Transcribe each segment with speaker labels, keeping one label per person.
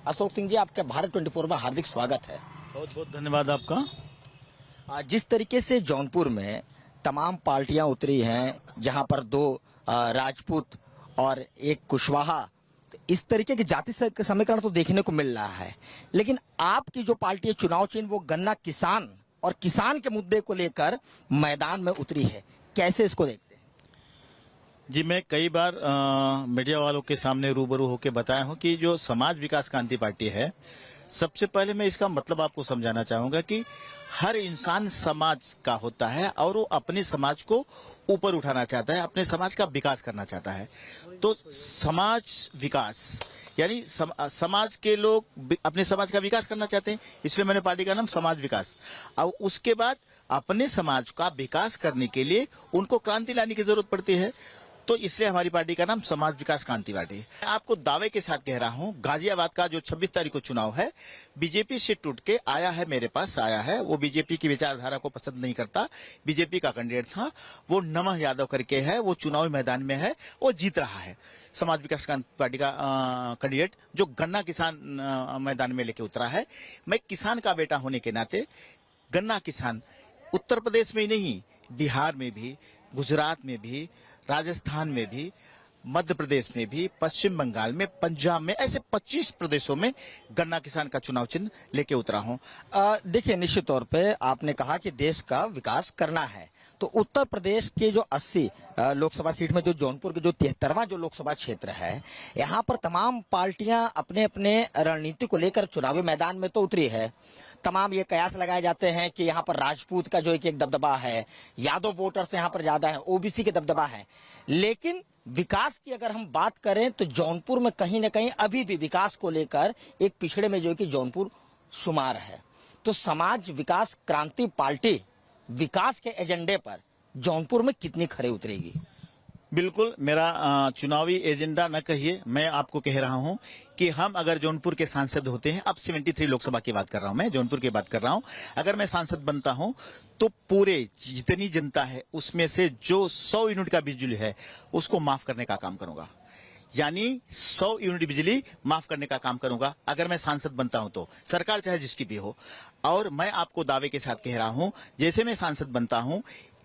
Speaker 1: अशोक सिंह जी, आपके भारत 24 में हार्दिक स्वागत है।
Speaker 2: बहुत बहुत धन्यवाद आपका।
Speaker 1: जिस तरीके से जौनपुर में तमाम पार्टियां उतरी हैं, जहां पर दो राजपूत और एक कुशवाहा, तो इस तरीके के जाति समीकरण तो देखने को मिल रहा है, लेकिन आपकी जो पार्टी है चुनाव चिन्ह वो गन्ना किसान और किसान के मुद्दे को लेकर मैदान में उतरी है, कैसे इसको देखते हैं?
Speaker 2: जी, मैं कई बार मीडिया वालों के सामने रूबरू होकर बताया हूं कि जो समाज विकास क्रांति पार्टी है, सबसे पहले मैं इसका मतलब आपको समझाना चाहूंगा कि हर इंसान समाज का होता है और वो अपने समाज को ऊपर उठाना चाहता है, अपने समाज का विकास करना चाहता है। तो समाज विकास यानी समाज के लोग अपने समाज का विकास करना चाहते हैं, इसलिए मैंने पार्टी का नाम समाज विकास। और उसके बाद अपने समाज का विकास करने के लिए उनको क्रांति लाने की जरूरत पड़ती है, तो इसलिए हमारी पार्टी का नाम समाज विकास क्रांति पार्टी है। मैं आपको दावे के साथ कह रहा हूं, गाजियाबाद का जो 26 तारीख को चुनाव है, बीजेपी से टूट के आया है, मेरे पास आया है। वो बीजेपी की विचारधारा को पसंद नहीं करता, बीजेपी का कैंडिडेट था, वो नमः यादव करके है, वो चुनावी मैदान में है, वो जीत रहा है। समाज विकास क्रांति पार्टी का कैंडिडेट जो गन्ना किसान मैदान में लेके उतरा है। मैं किसान का बेटा होने के नाते गन्ना किसान उत्तर प्रदेश में ही नहीं, बिहार में भी, गुजरात में भी, राजस्थान में भी, मध्य प्रदेश में भी, पश्चिम बंगाल में, पंजाब में, ऐसे 25 प्रदेशों में गन्ना किसान का चुनाव चिन्ह लेके उतरा हूं।
Speaker 1: देखिए, निश्चित तौर पे आपने कहा कि देश का विकास करना है, तो उत्तर प्रदेश के जो 80 लोकसभा सीट में जो जौनपुर के जो 73वां जो लोकसभा क्षेत्र है, यहाँ पर तमाम पार्टियां अपने अपने रणनीति को लेकर चुनावी मैदान में तो उतरी है। तमाम ये कयास लगाए जाते हैं कि यहाँ पर राजपूत का जो एक दबदबा है, यादव वोटर्स यहाँ पर ज्यादा है, ओबीसी के दबदबा है, लेकिन विकास की अगर हम बात करें तो जौनपुर में कहीं ना कहीं अभी भी विकास को लेकर एक पिछड़े में जो है कि जौनपुर शुमार है। तो समाज विकास क्रांति पार्टी विकास के एजेंडे पर जौनपुर में कितनी खरे उतरेगी?
Speaker 2: बिल्कुल, मेरा चुनावी एजेंडा न कहिए, मैं आपको कह रहा हूं कि हम अगर जौनपुर के सांसद होते हैं, अब 73 लोकसभा की बात कर रहा हूं, मैं जौनपुर की बात कर रहा हूं, अगर मैं सांसद बनता हूं तो पूरे जितनी जनता है उसमें से जो 100 यूनिट का बिजली है उसको माफ करने का काम करूंगा। यानी 100 यूनिट बिजली माफ करने का काम करूंगा अगर मैं सांसद बनता हूं तो, सरकार चाहे जिसकी भी हो। और मैं आपको दावे के साथ कह रहा हूं, जैसे मैं सांसद बनता हूं,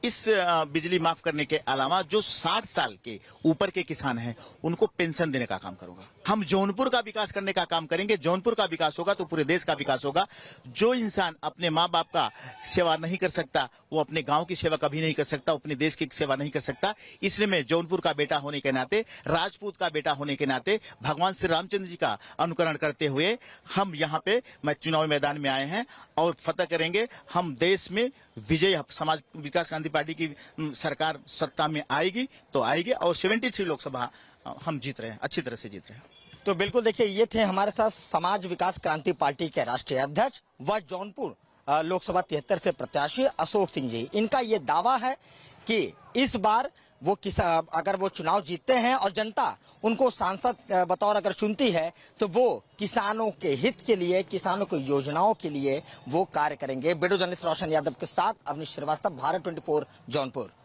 Speaker 2: इस बिजली माफ करने के अलावा जो 60 साल के ऊपर के किसान हैं उनको पेंशन देने का काम करूंगा। हम जौनपुर का विकास करने का काम करेंगे। जौनपुर का विकास होगा तो पूरे देश का विकास होगा। जो इंसान अपने माँ बाप का सेवा नहीं कर सकता, वो अपने गांव की सेवा कभी नहीं कर सकता, अपने देश की सेवा नहीं कर सकता। इसलिए मैं जौनपुर का बेटा होने के नाते, राजपूत का बेटा होने के नाते, भगवान श्री रामचंद्र जी का अनुकरण करते हुए हम यहाँ पे मैं चुनावी मैदान में आए हैं और फतह करेंगे। हम देश में विजय, समाज विकास क्रांति पार्टी की सरकार सत्ता में आएगी तो आएगी, और 73 लोकसभा हम जीत रहे हैं, अच्छी तरह से जीत रहे हैं।
Speaker 1: तो बिल्कुल, देखिए, ये थे हमारे साथ समाज विकास क्रांति पार्टी के राष्ट्रीय अध्यक्ष व जौनपुर लोकसभा 73 से प्रत्याशी अशोक सिंह जी। इनका ये दावा है कि इस बार वो अगर वो चुनाव जीतते हैं और जनता उनको सांसद बतौर अगर चुनती है तो वो किसानों के हित के लिए, किसानों की योजनाओं के लिए वो कार्य करेंगे। वीडियो जर्नलिस्ट रोशन यादव के साथ अवनीश श्रीवास्तव, भारत 24 जौनपुर।